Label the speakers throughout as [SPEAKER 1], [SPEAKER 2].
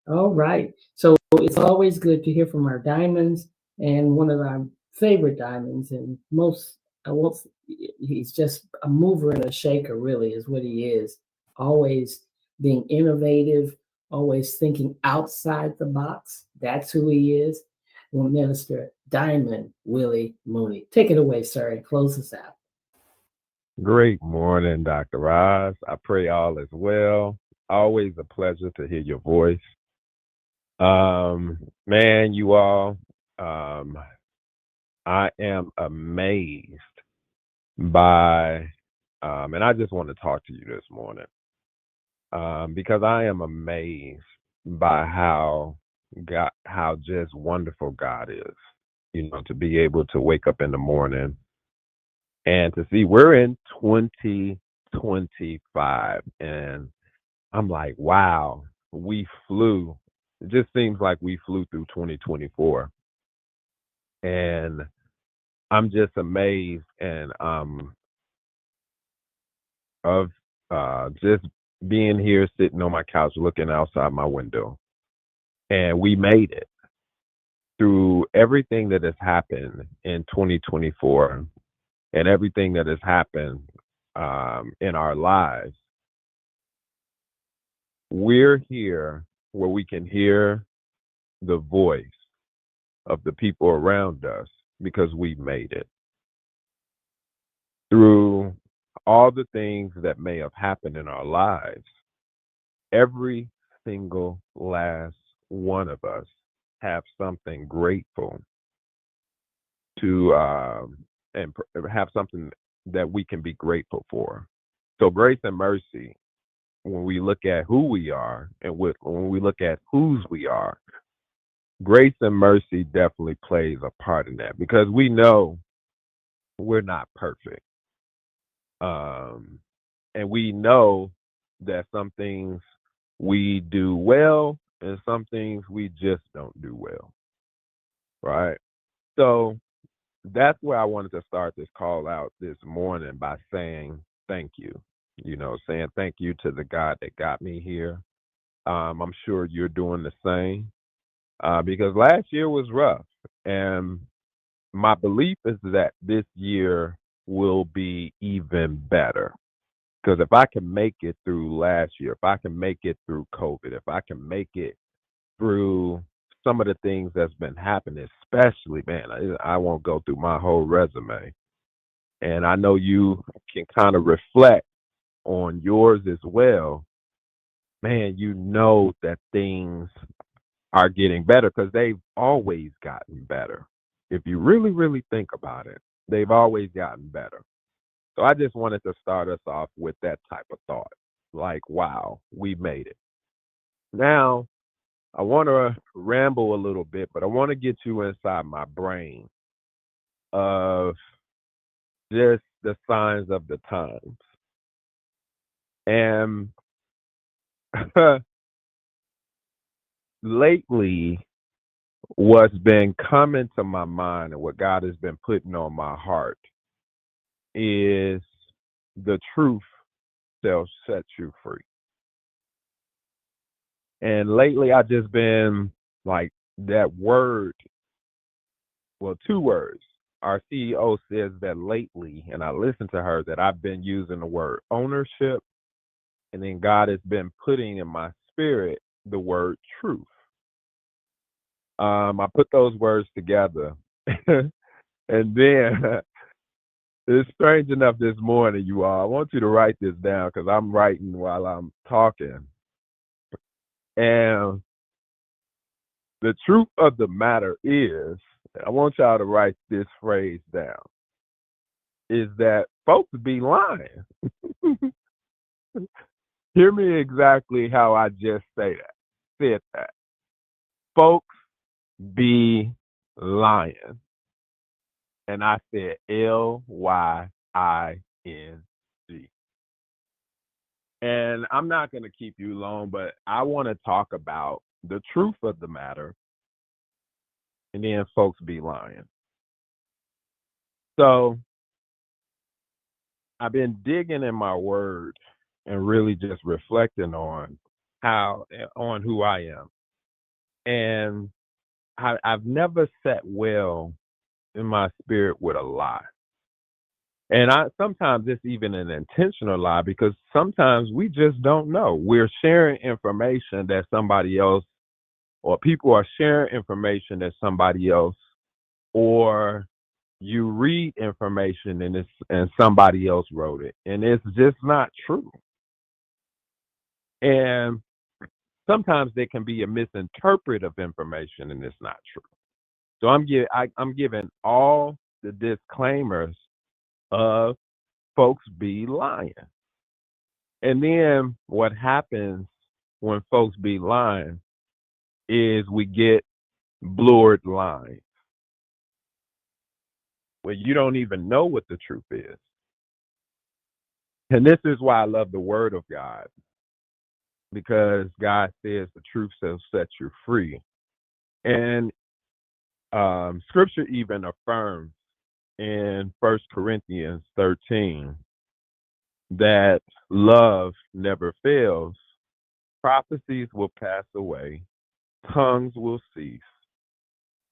[SPEAKER 1] All right. So it's always good to hear from our diamonds, and one of our favorite diamonds, and most, I won't, he's just a mover and a shaker, really, is what he is. Always being innovative, always thinking outside the box. That's who he is. Well, Minister Diamond Willie Mooney. Take it away, sir, and close us out.
[SPEAKER 2] Great morning, Dr. Roz. I pray all is well. Always a pleasure to hear your voice. Man, you all, um, I am amazed by, and I just want to talk to you this morning, because I am amazed by how just wonderful God is. To be able to wake up in the morning and to see we're in 2025, and I'm like, wow, we flew. It just seems like we flew through 2024, and I'm just amazed and of just being here, sitting on my couch, looking outside my window, and we made it through everything that has happened in 2024 and everything that has happened in our lives. We're here where we can hear the voice of the people around us because we made it through all the things that may have happened in our lives. Every single last one of us have something grateful to have something that we can be grateful for. So grace and mercy, when we look at who we are and when we look at whose we are, grace and mercy definitely plays a part in that because we know we're not perfect. Um, and we know that some things we do well and some things we just don't do well, right? So that's where I wanted to start this call out this morning by saying thank you. Saying thank you to the God that got me here. I'm sure you're doing the same because last year was rough. And my belief is that this year will be even better. Because if I can make it through last year, if I can make it through COVID, if I can make it through some of the things that's been happening, especially, man, I won't go through my whole resume. And I know you can kind of reflect on yours as well. Man, you know that things are getting better because they've always gotten better. If you really, really think about it, they've always gotten better. So I just wanted to start us off with that type of thought. Like, wow, we made it. Now, I want to ramble a little bit, but I want to get you inside my brain of just the signs of the times. And lately, what's been coming to my mind and what God has been putting on my heart is the truth shall set you free. And lately, I just been like that word, well, two words. Our CEO says that lately, and I listened to her, that I've been using the word ownership, and then God has been putting in my spirit the word truth. I put those words together, and then it's strange enough this morning, you all. I want you to write this down because I'm writing while I'm talking. And the truth of the matter is, I want y'all to write this phrase down, is that folks be lying. Hear me exactly how I just said that. Folks be lying. And I said Lying. And I'm not going to keep you long, but I want to talk about the truth of the matter, and then folks be lying. So I've been digging in my word and really just reflecting on on who I am. And I've never sat well in my spirit with a lie. And I sometimes it's even an intentional lie because sometimes we just don't know. We're sharing information that somebody else or people are sharing information that somebody else or you read information and somebody else wrote it and it's just not true. And sometimes there can be a misinterpret of information and it's not true. So I'm giving all the disclaimers of folks be lying. And then what happens when folks be lying is we get blurred lines where you don't even know what the truth is. And this is why I love the word of God, because God says the truth shall set you free. And scripture even affirms in 1 Corinthians 13 that love never fails. Prophecies will pass away, tongues will cease,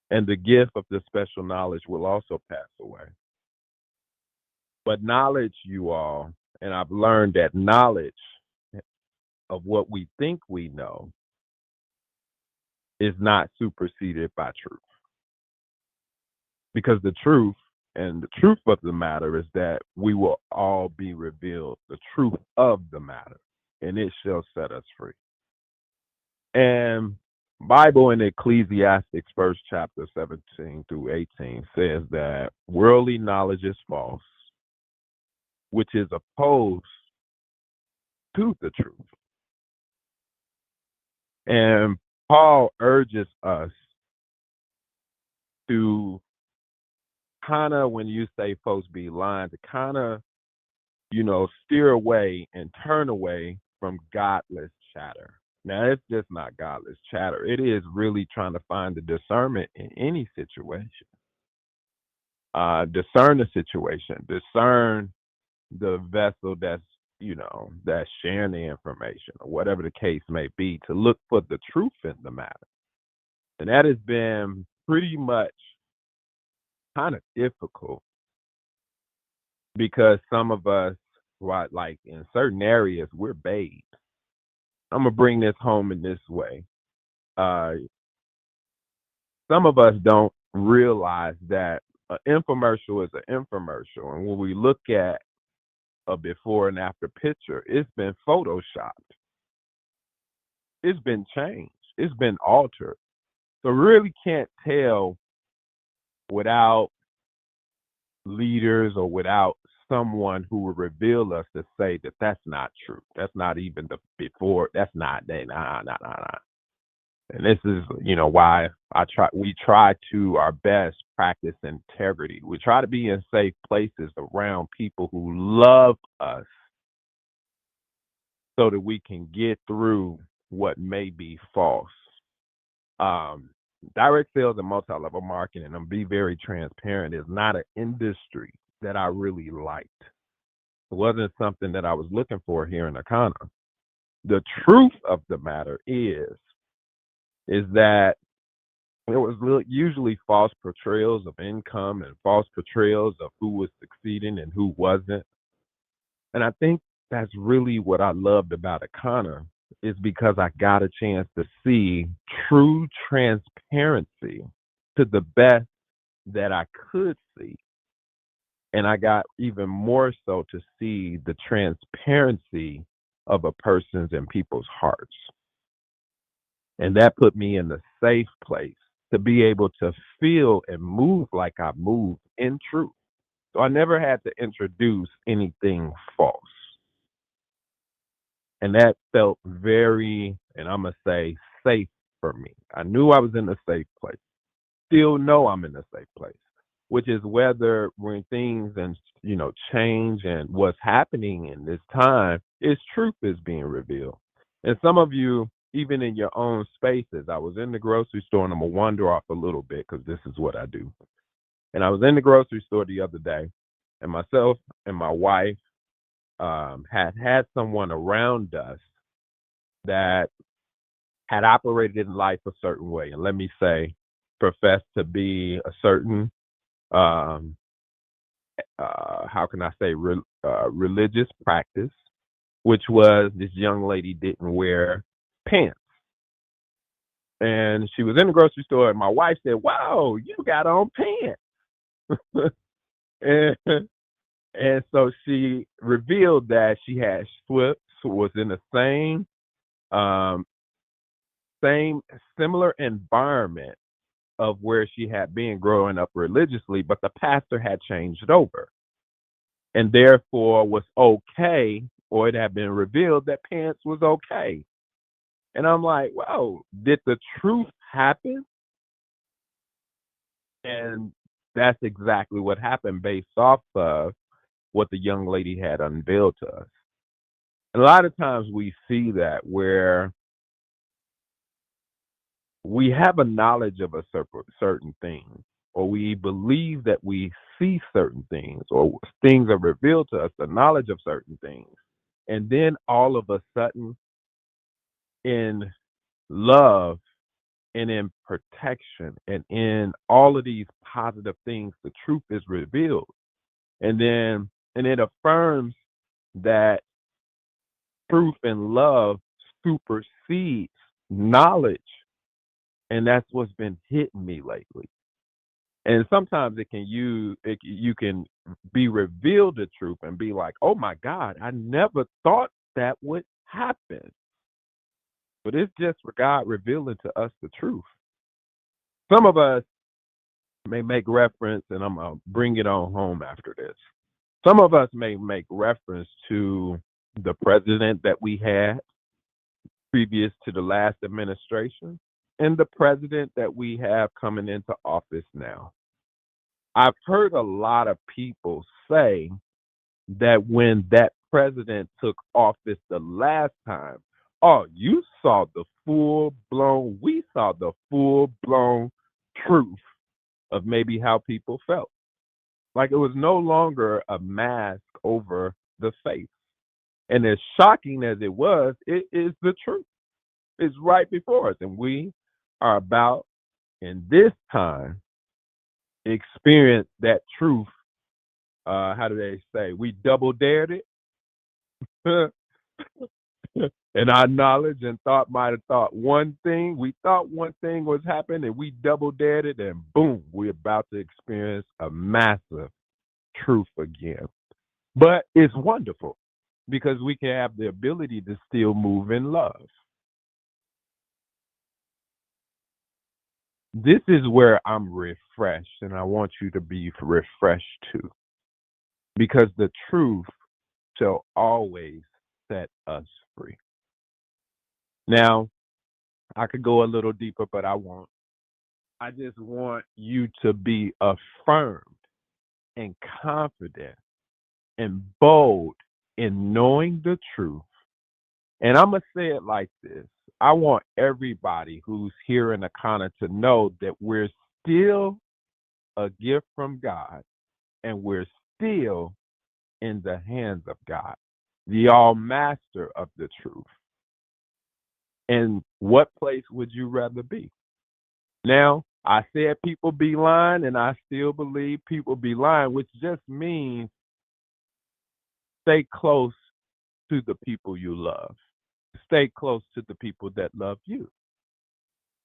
[SPEAKER 2] and the gift of the special knowledge will also pass away. But knowledge, you all, and I've learned that knowledge of what we think we know is not superseded by truth. Because the truth and the truth of the matter is that we will all be revealed the truth of the matter, and it shall set us free. And Bible in Ecclesiastes, first chapter 17 through 18 says that worldly knowledge is false, which is opposed to the truth. And Paul urges us to kind of, when you say folks be lying, to kind of, steer away and turn away from godless chatter. Now, it's just not godless chatter. It is really trying to find the discernment in any situation. Discern the situation, discern the vessel that's sharing the information or whatever the case may be, to look for the truth in the matter. And that has been pretty much kind of difficult because some of us, right, like in certain areas, we're babes. I'm gonna bring this home in this way. Uh, some of us don't realize that an infomercial is an infomercial, and when we look at a before and after picture, it's been photoshopped, it's been changed, it's been altered. So really can't tell without leaders or without someone who will reveal us to say that that's not true. That's not even the before. That's not they. Nah. And this is, why we try to our best practice integrity. We try to be in safe places around people who love us so that we can get through what may be false. Direct sales and multi-level marketing, and be very transparent, is not an industry that I really liked. It wasn't something that I was looking for here in Akana. The truth of the matter is that there was usually false portrayals of income and false portrayals of who was succeeding and who wasn't. And I think that's really what I loved about Akana, is because I got a chance to see true transparency to the best that I could see. And I got even more so to see the transparency of a person's and people's hearts. And that put me in the safe place to be able to feel and move like I move in truth. So I never had to introduce anything false. And that felt very, and I'm going to say, safe for me. I knew I was in a safe place. Still know I'm in a safe place, which is whether when things change and what's happening in this time, is truth is being revealed. And some of you, even in your own spaces, I was in the grocery store, and I'm going to wander off a little bit because this is what I do. And I was in the grocery store the other day, and myself and my wife had someone around us that had operated in life a certain way, and let me say, professed to be a certain, um, how can I say, religious practice, which was this young lady didn't wear pants. And she was in the grocery store, and my wife said, "Wow, you got on pants." and, and so she revealed that she had slips, was in the um, same similar environment of where she had been growing up religiously, but the pastor had changed over, and therefore was okay, or it had been revealed that pants was okay. And I'm like, "Whoa, did the truth happen?" And that's exactly what happened based off of what the young lady had unveiled to us. And a lot of times we see that where we have a knowledge of a certain thing, or we believe that we see certain things, or things are revealed to us, the knowledge of certain things. And then all of a sudden, in love and in protection and in all of these positive things, the truth is revealed. And it affirms that truth and love supersedes knowledge. And that's what's been hitting me lately. And sometimes you can be revealed the truth and be like, "Oh my God, I never thought that would happen." But it's just for God revealing to us the truth. Some of us may make reference, and I'm going to bring it on home after this. Some of us may make reference to the president that we had previous to the last administration and the president that we have coming into office now. I've heard a lot of people say that when that president took office the last time, "Oh, we saw the full blown truth of maybe how people felt." Like it was no longer a mask over the face. And as shocking as it was, it is the truth. It's right before us. And we are about, in this time, experience that truth. How do they say? We double dared it. And our knowledge and thought might have thought one thing. We thought one thing was happening, and we double dared it, and boom, we're about to experience a massive truth again. But it's wonderful because we can have the ability to still move in love. This is where I'm refreshed, and I want you to be refreshed too, because the truth shall always set us free. Now, I could go a little deeper, but I won't. I just want you to be affirmed and confident and bold in knowing the truth. And I'm going to say it like this. I want everybody who's here in Akana to know that we're still a gift from God, and we're still in the hands of God, the all master of the truth. And what place would you rather be? Now, I said people be lying, and I still believe people be lying, which just means stay close to the people you love. Stay close to the people that love you.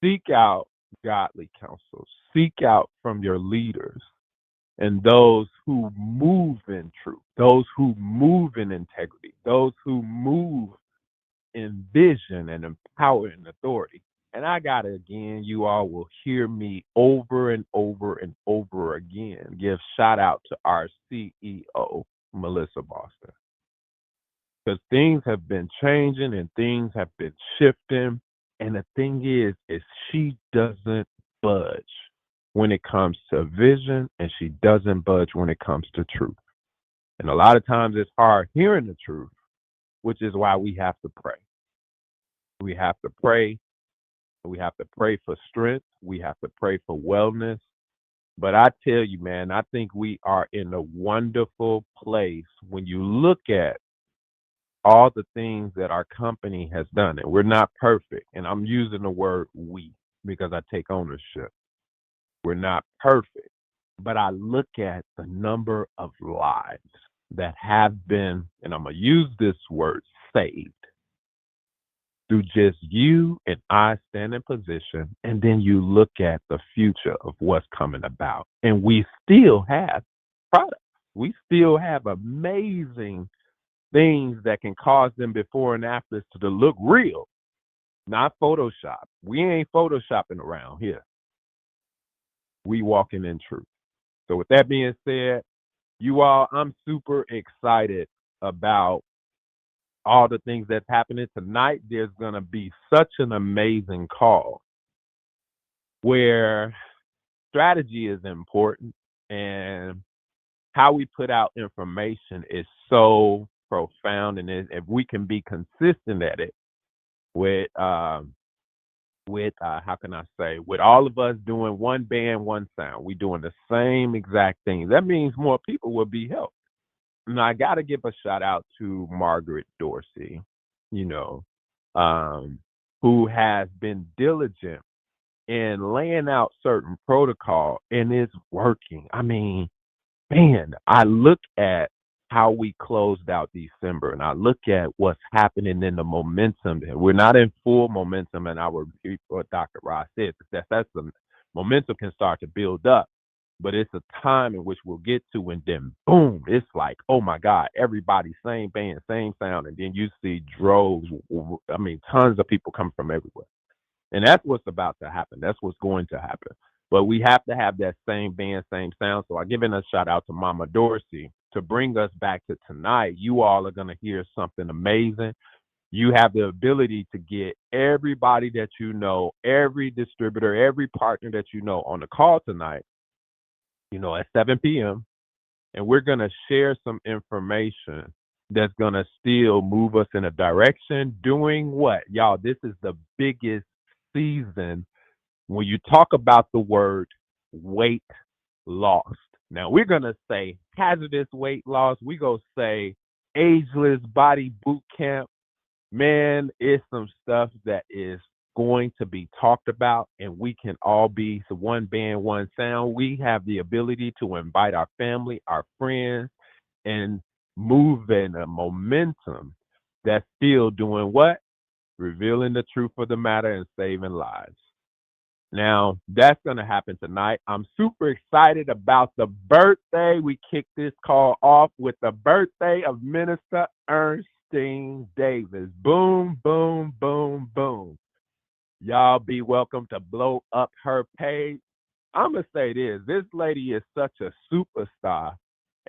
[SPEAKER 2] Seek out godly counsel. Seek out from your leaders and those who move in truth, those who move in integrity, those who move in vision and in power and authority. And I got to, again, you all will hear me over and over and over again give shout out to our CEO, Melissa Boston. Because things have been changing and things have been shifting. And the thing is she doesn't budge when it comes to vision, and she doesn't budge when it comes to truth. And a lot of times it's hard hearing the truth, which is why we have to pray. We have to pray. We have to pray for strength. We have to pray for wellness. But I tell you, man, I think we are in a wonderful place when you look at all the things that our company has done. And we're not perfect. And I'm using the word we because I take ownership. We're not perfect. But I look at the number of lives that have been, and I'm going to use this word, saved through just you and I stand in position. And then you look at the future of what's coming about. And we still have products. We still have amazing things that can cause them before and afters to look real, not Photoshop. We ain't Photoshopping around here. We walking in truth. So with that being said, you all, I'm super excited about all the things that's happening tonight. There's going to be such an amazing call where strategy is important and how we put out information is so profound. And if we can be consistent at it with how can I say, with all of us doing one band, one sound, we doing the same exact thing. That means more people will be helped. And I got to give a shout out to Margaret Dorsey, you know, who has been diligent in laying out certain protocol and it's working. I mean, man, I look at how we closed out December and I look at what's happening in the momentum. We're not in full momentum in our, what Dr. Ross said, that's the momentum can start to build up, but it's a time in which we'll get to and then boom, it's like, oh my God, everybody, same band, same sound. And then you see droves, I mean, tons of people come from everywhere. And that's what's about to happen. That's what's going to happen. But we have to have that same band, same sound. So I'm giving a shout out to Mama Dorsey to bring us back to tonight. You all are going to hear something amazing. You have the ability to get everybody that you know, every distributor, every partner that you know on the call tonight, you know, at 7 p.m. And we're going to share some information that's going to still move us in a direction. Doing what? Y'all, this is the biggest season when you talk about the word weight loss. Now we're going to say hazardous weight loss. We go say ageless body boot camp. Man, it's some stuff that is going to be talked about and we can all be so one band, one sound. We have the ability to invite our family, our friends, and move in a momentum that's still doing what? Revealing the truth of the matter and saving lives. Now, that's going to happen tonight. I'm super excited about the birthday. We kicked this call off with the birthday of Minister Ernestine Davis. Boom, boom, boom, boom. Y'all be welcome to blow up her page. I'm going to say this lady is such a superstar.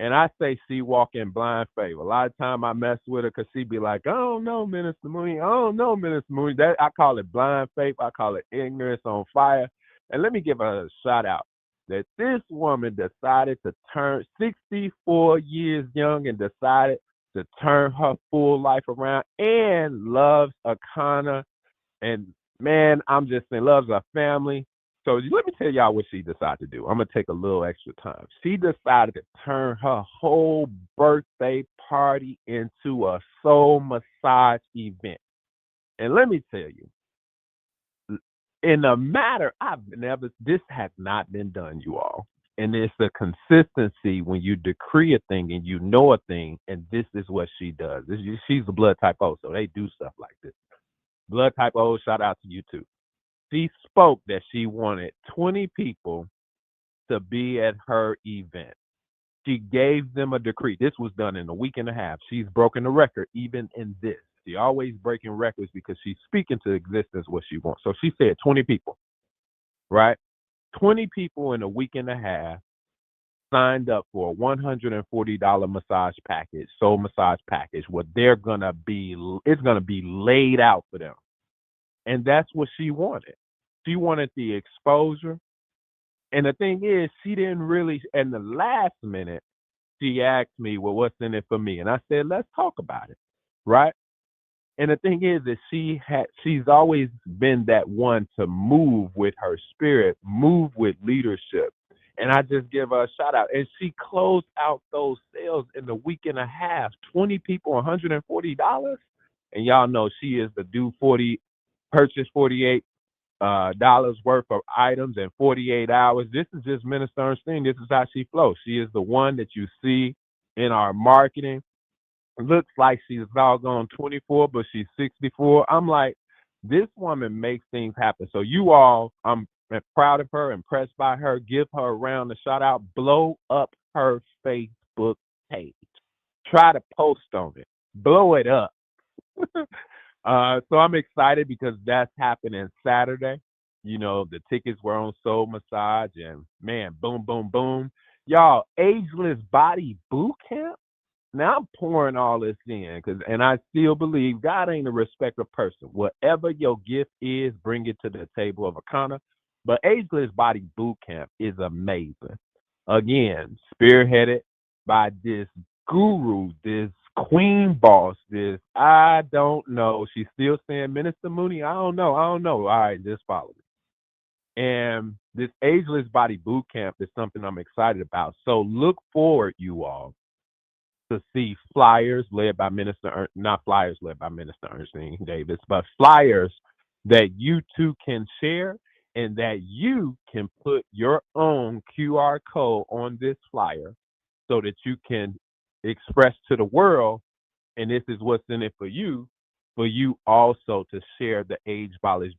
[SPEAKER 2] And I say she walk in blind faith. A lot of time I mess with her because she be like, I don't know, Minister Mooney. I don't know, Minister Mooney. That, I call it blind faith. I call it ignorance on fire. And let me give her a shout out that this woman decided to turn 64 years young and decided to turn her full life around and loves Akana. And man, I'm just saying, loves her family. So let me tell y'all what she decided to do. I'm going to take a little extra time. She decided to turn her whole birthday party into a soul massage event. And let me tell you, in a matter, this has not been done, you all. And it's the consistency when you decree a thing and you know a thing, and this is what she does. She's a blood type O, so they do stuff like this. Blood type O, shout out to you too. She spoke that she wanted 20 people to be at her event. She gave them a decree. This was done in a week and a half. She's broken the record even in this. She always breaking records because she's speaking to existence what she wants. So she said 20 people, right? 20 people in a week and a half signed up for a $140 massage package, soul massage package, where it's going to be laid out for them. And that's what she wanted. She wanted the exposure. And the thing is, she didn't really, in the last minute, she asked me, well, what's in it for me? And I said, let's talk about it. Right? And the thing is that she's always been that one to move with her spirit, move with leadership, And I just give her a shout out. And she closed out those sales in a week and a half. 20 people, $140. And y'all know she is the do 40, purchase 48 dollars worth of items in 48 hours. This is just Minister Ernestine. This is how she flows. She is the one that you see in our marketing. Looks like she's doggone 24, but she's 64. I'm like, this woman makes things happen. So you all, I'm proud of her, impressed by her. Give her a round of shout out. Blow up her Facebook page. Try to post on it. Blow it up. So I'm excited because that's happening Saturday. You know, the tickets were on Soul Massage, and man, boom, boom, boom. Y'all, Ageless Body Boot Camp. Now I'm pouring all this in, and I still believe God ain't a respecter of person. Whatever your gift is, bring it to the table of a corner. But Ageless Body Boot Camp is amazing. Again, spearheaded by this guru, this queen boss, this I don't know. She's still saying, Minister Mooney, I don't know. All right, just follow me. And this Ageless Body Boot Camp is something I'm excited about. So look forward, you all, to see flyers led by not flyers led by Minister Ernestine Davis, but flyers that you too can share and that you can put your own QR code on this flyer so that you can express to the world, and this is what's in it for you also to share the Ageless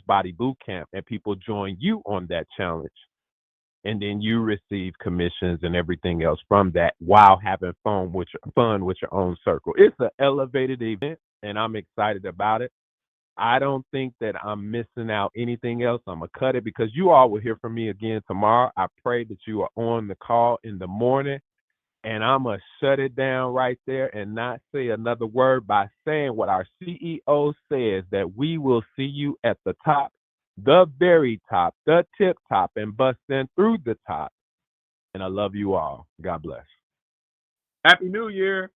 [SPEAKER 2] Body Boot Camp, and people join you on that challenge. And then you receive commissions and everything else from that while having fun with your own circle. It's an elevated event, and I'm excited about it. I don't think that I'm missing out anything else. I'm going to cut it because you all will hear from me again tomorrow. I pray that you are on the call in the morning, and I'm going to shut it down right there and not say another word by saying what our CEO says, that we will see you at the top, the very top, the tip top, and busting through the top. And I love you all. God bless. Happy New Year.